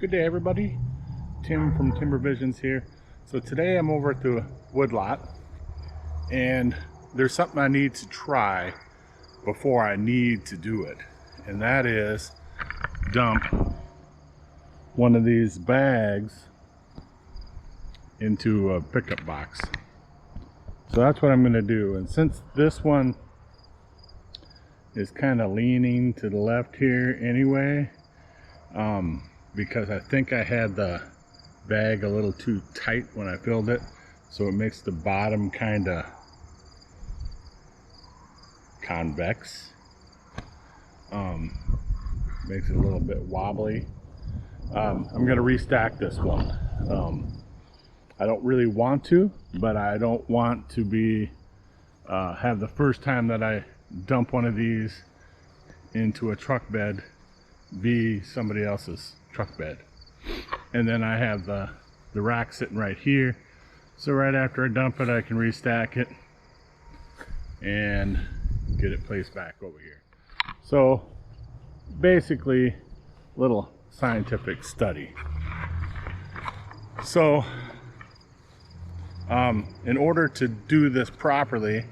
Good day, everybody. Tim from Timber Visions here. So today I'm over at the woodlot, and there's something I need to try before I need to do it, and that is dump one of these bags into a pickup box. So that's what I'm going to do. And since this one is kind of leaning to the left here anyway, because I think I had the bag a little too tight when I filled it, so it makes the bottom kind of convex, makes it a little bit wobbly. I'm gonna restack this one. I don't really want to, but I don't want to be have the first time that I dump one of these into a truck bed be somebody else's truck bed. And then I have the rack sitting right here, so right after I dump it I can restack it and get it placed back over here. So basically little scientific study. So in order to do this properly,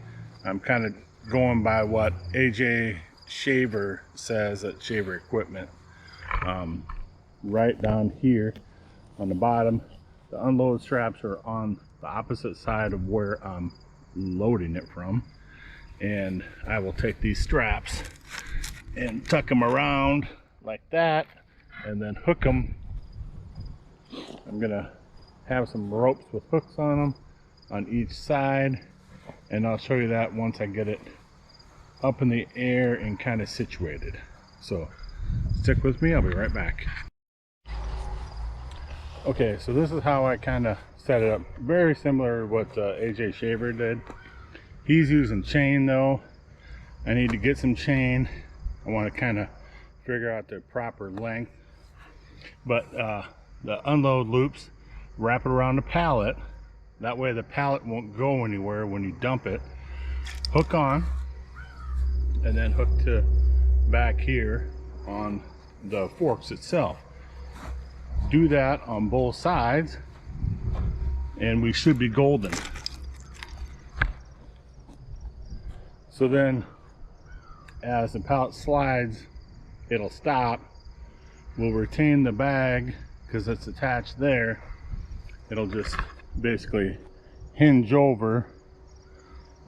I'm kind of going by what AJ Shaver says at Shaver Equipment. Right down here on the bottom, the unload straps are on the opposite side of where I'm loading it from, and I will take these straps and tuck them around like that and then hook them. I'm gonna have some ropes with hooks on them on each side, and I'll show you that once I get it up in the air and kind of situated. So stick with me, I'll be right back. Okay, so this is how I kind of set it up. Very similar to what AJ Shaver did. He's using chain though. I need to get some chain. I want to kind of figure out the proper length. But the unload loops, wrap it around the pallet. That way the pallet won't go anywhere when you dump it. Hook on, and then hook to back here on the forks itself. Do that on both sides and we should be golden. So then as the pallet slides, it'll stop. We'll retain the bag because it's attached there. It'll just basically hinge over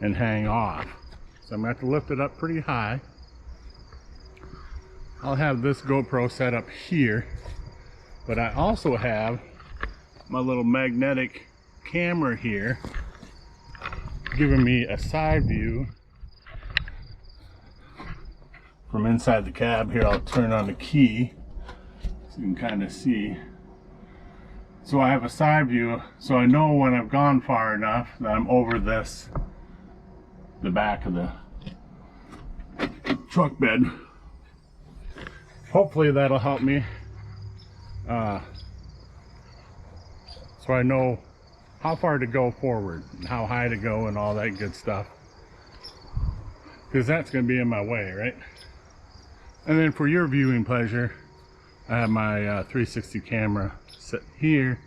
and hang off. So I'm going to have to lift it up pretty high. I'll have this GoPro set up here, but I also have my little magnetic camera here giving me a side view from inside the cab. Here, I'll turn on the key so you can kind of see. So I have a side view, so I know when I've gone far enough that I'm over this, the back of the truck bed. Hopefully that'll help me. So I know how far to go forward and how high to go and all that good stuff, because that's going to be in my way, right? And then for your viewing pleasure, I have my 360 camera set here,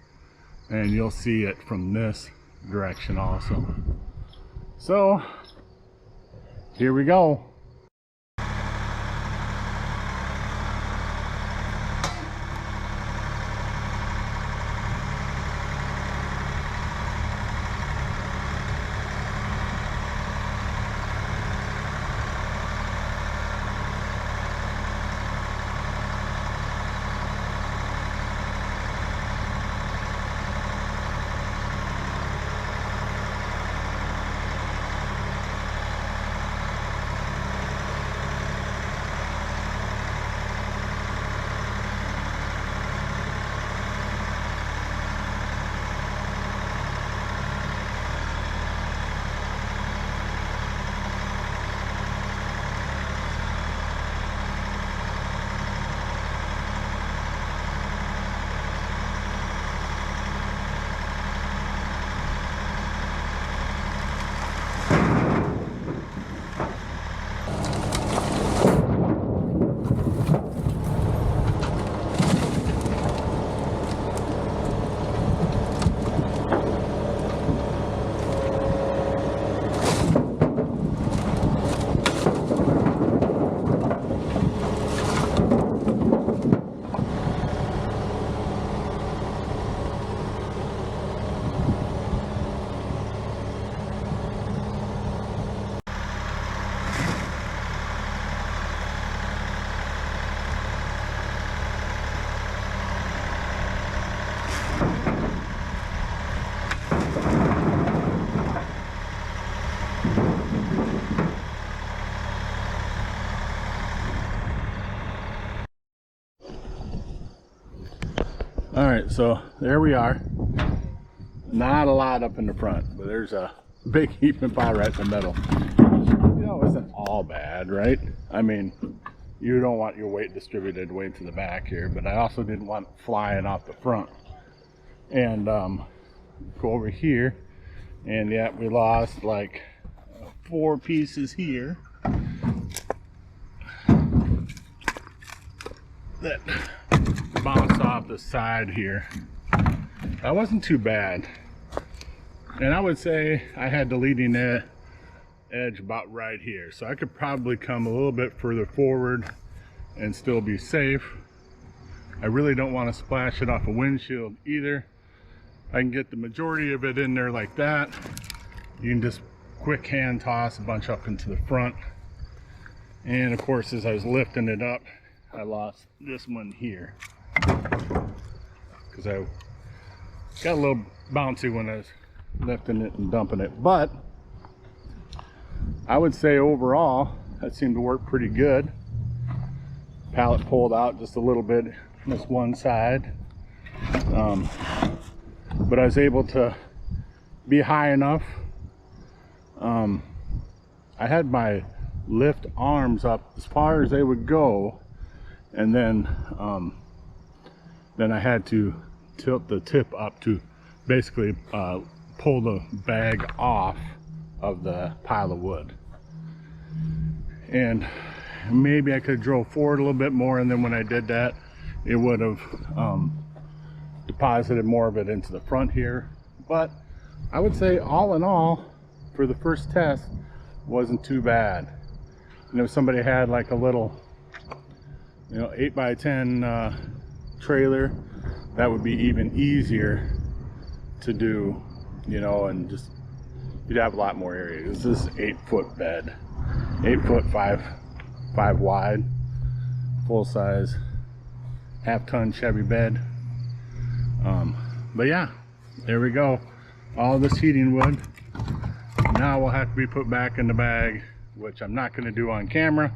and you'll see it from this direction also. So here we go. right, so there we are. Not a lot up in the front, but there's a big heaping pile right in the middle. You know, it isn't all bad, right? I mean, you don't want your weight distributed way to the back here, but I also didn't want it flying off the front. And go over here, and yeah, we lost like 4 pieces here that bounced off the side here. That wasn't too bad, and I would say I had the leading edge about right here, so I could probably come a little bit further forward and still be safe. I really don't want to splash it off a windshield either. I can get the majority of it in there like that. You can just quick hand toss a bunch up into the front. And of course, as I was lifting it up, I lost this one here because I got a little bouncy when I was lifting it and dumping it. But I would say overall that seemed to work pretty good. Pallet pulled out just a little bit on this one side, but I was able to be high enough. I had my lift arms up as far as they would go, and then I had to tilt the tip up to basically pull the bag off of the pile of wood. And maybe I could have drove forward a little bit more, and then when I did that, it would have deposited more of it into the front here. But I would say all in all, for the first test, wasn't too bad. And if somebody had like a little, 8x10 trailer, that would be even easier to do, and just, you'd have a lot more area. This is 8-foot bed, 8 foot 5 wide, full size, half-ton Chevy bed. But yeah, there we go. All this heating wood now will have to be put back in the bag, which I'm not going to do on camera,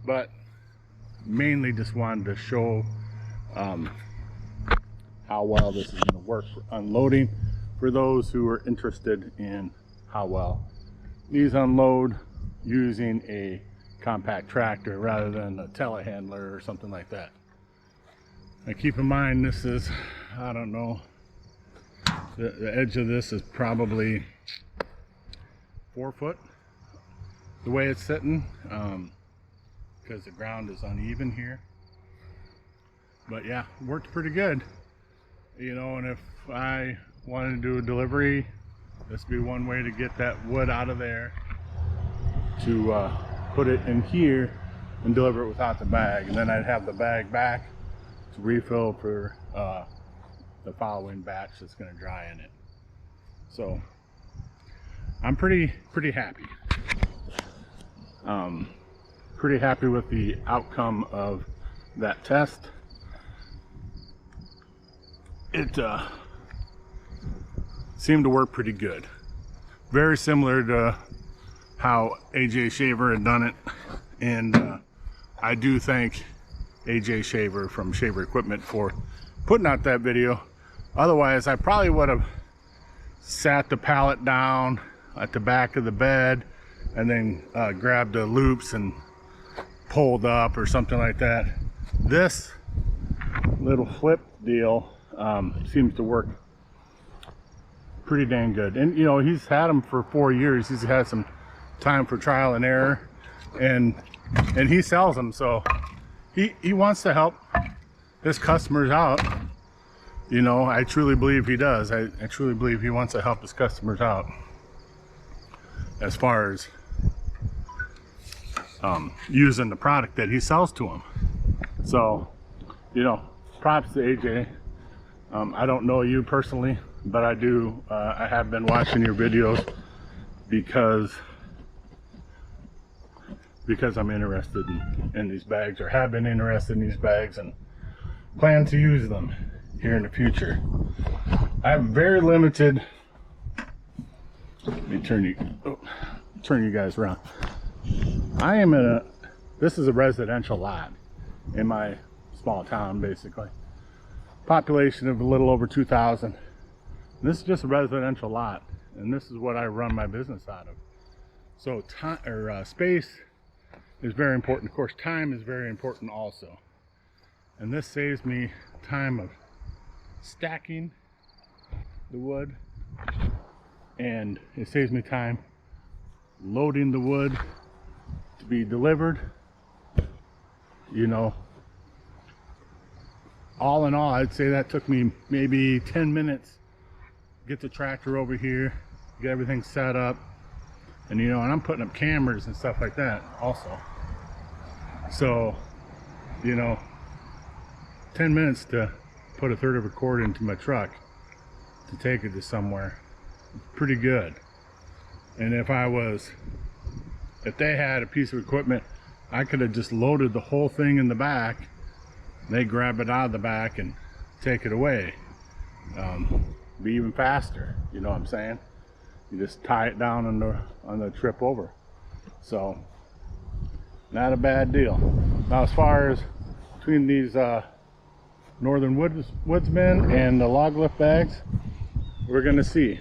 but mainly just wanted to show how well this is going to work for unloading, for those who are interested in how well these unload using a compact tractor rather than a telehandler or something like that. Now keep in mind, this is, I don't know, the edge of this is probably 4 foot the way it's sitting, because the ground is uneven here. But yeah, it worked pretty good. And if I wanted to do a delivery, this would be one way to get that wood out of there, to put it in here and deliver it without the bag, and then I'd have the bag back to refill for the following batch that's going to dry in it. So I'm pretty happy. Pretty happy with the outcome of that test. It seemed to work pretty good. Very similar to how AJ Shaver had done it, and I do thank AJ Shaver from Shaver Equipment for putting out that video. Otherwise, I probably would have sat the pallet down at the back of the bed and then grabbed the loops and pulled up or something like that. This little flip deal seems to work pretty dang good. And he's had them for 4 years. He's had some time for trial and error, and he sells them, so he wants to help his customers out. I truly believe he does. I truly believe he wants to help his customers out as far as using the product that he sells to them. So props to AJ. I don't know you personally, but I do. I have been watching your videos because I'm interested in these bags, or have been interested in these bags, and plan to use them here in the future. I have very limited. Let me turn you guys around. I am this is a residential lot in my small town, basically. population of a little over 2,000. This is just a residential lot, and this is what I run my business out of. So time or space is very important. Of course, time is very important also. And this saves me time of stacking the wood, and it saves me time loading the wood to be delivered. You know, all in all, I'd say that took me maybe 10 minutes. Get the tractor over here, get everything set up, and you know, and I'm putting up cameras and stuff like that also. So, you know, 10 minutes to put a third of a cord into my truck to take it to somewhere. Pretty good. And if they had a piece of equipment, I could have just loaded the whole thing in the back. They grab it out of the back and take it away. Be even faster, you know what I'm saying? You just tie it down on the trip over. So, not a bad deal. Now, as far as between these Northern Woodsmen and the log lift bags, we're gonna see.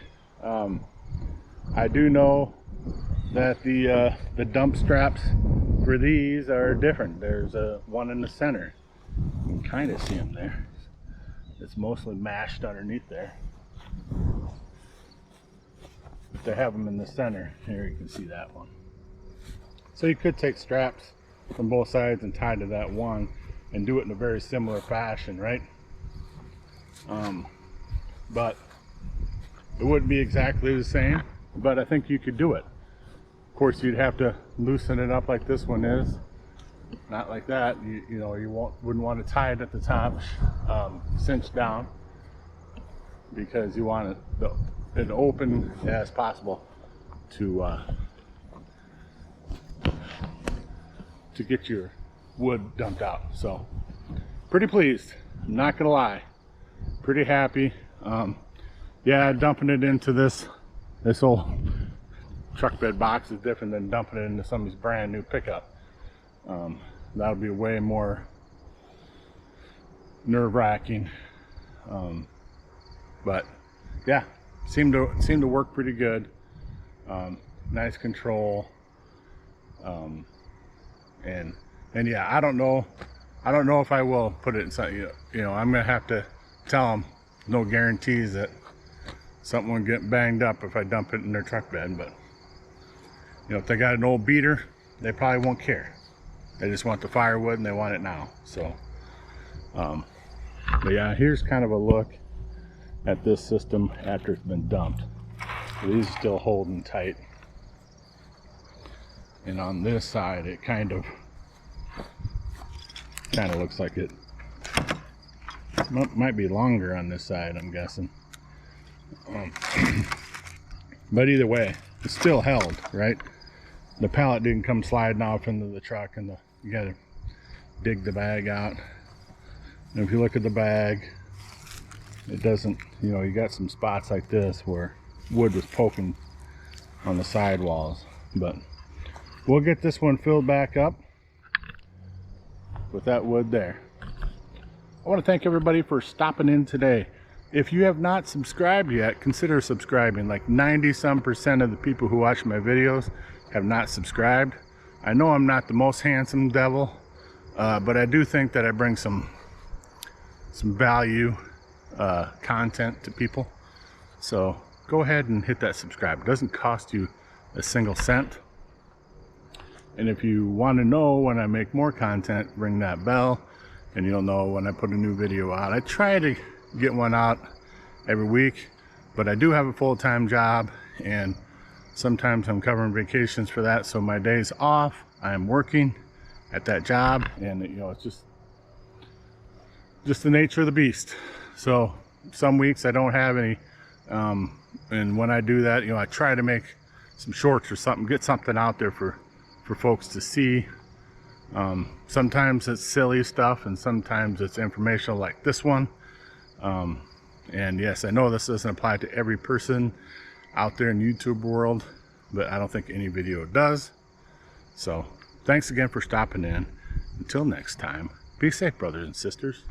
I do know that the dump straps for these are different. There's one in the center. You can kind of see them there. It's mostly mashed underneath there. But they have them in the center. Here you can see that one. So you could take straps from both sides and tie to that one and do it in a very similar fashion, right? But it wouldn't be exactly the same, but I think you could do it. Of course, you'd have to loosen it up like this one is. Not like that. You know, you wouldn't want to tie it at the top, cinched down, because you want it open as possible to get your wood dumped out. So, pretty pleased. I'm not gonna lie. Pretty happy. Yeah, dumping it into this old truck bed box is different than dumping it into somebody's brand new pickup. That'll be way more nerve-wracking. But yeah, seemed to work pretty good. Nice control. And yeah, I don't know if I will put it in something. You know, I'm gonna have to tell them no guarantees that something won't get banged up if I dump it in their truck bed. But you know, if they got an old beater, they probably won't care. They just want the firewood and they want it now. So, but yeah, here's kind of a look at this system after it's been dumped. So these are still holding tight. And on this side, it kind of looks like it might be longer on this side, I'm guessing. But either way, it's still held, right? The pallet didn't come sliding off into the truck, and you gotta dig the bag out. And if you look at the bag, it doesn't, you know, you got some spots like this where wood was poking on the sidewalls. But we'll get this one filled back up with that wood there. I want to thank everybody for stopping in today. If you have not subscribed yet, consider subscribing. Like 90% of the people who watch my videos have not subscribed. I know I'm not the most handsome devil, but I do think that I bring some value content to people. So go ahead and hit that subscribe. It doesn't cost you a single cent. And if you want to know when I make more content, ring that bell and you'll know when I put a new video out. I try to get one out every week, but I do have a full-time job, and sometimes I'm covering vacations for that. So my days off, I'm working at that job, and you know, it's just the nature of the beast. So some weeks I don't have any, and when I do that, you know, I try to make some shorts or something, get something out there for folks to see. Sometimes it's silly stuff, and sometimes it's informational like this one. And yes, I know this doesn't apply to every person out there in the YouTube world, but I don't think any video does. So thanks again for stopping in. Until next time, be safe, brothers and sisters.